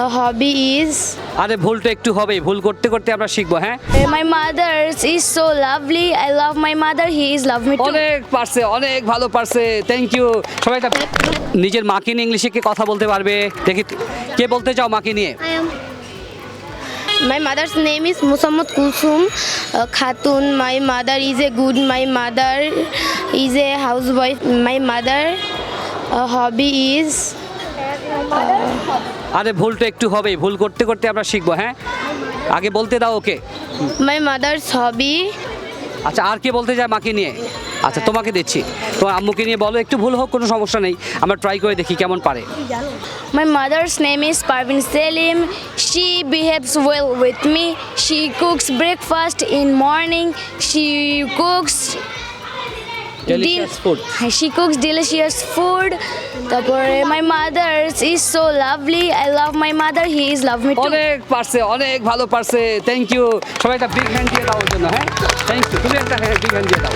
hobby is আরে ভুল তো একটু হবেই, ভুল করতে করতে আমরা শিখবো। হ্যাঁ, my mother is so lovely. I love my mother. He is love me too. অনেক পারছে, অনেক ভালো পারছে, থ্যাংক ইউ। সবাই একটা নিজের মাকে নিয়ে ইংলিশে কে কথা বলতে পারবে দেখি, কে বলতে চাও মাকে নিয়ে? My mother's name is Musammad Kulsum Khatun. My mother is a good. My mother is a housewife. My mother hobby is আরে ভুল তো একটু হবেই, ভুল করতে করতে আমরা শিখবো। হ্যাঁ, আগে বলতে দাও ওকে। my mother's hobby. আচ্ছা, আর কে বলতে চায় মাকে নিয়ে? আচ্ছা, তোমাকে দিচ্ছি, তোমার আম্মুকে নিয়ে বলো, একটু ভুল হোক কোনো সমস্যা নেই, আমরা ট্রাই করে দেখি কেমন পারে। My mother's name is Parvin Selim. She behaves well with me. She cooks breakfast in morning. She cooks Delicious food. She cooks delicious food. তারপরে my mother is so lovely. I love my mother. He is love me too. অনেক পারছে, অনেক ভালো পারছে, thank you. সবাই একটা big hand দিয়ে দাও ওর জন্য। হ্যাঁ, থ্যাংক ইউ। তুমি একটা বিগ হ্যান্ড দিয়ে দাও।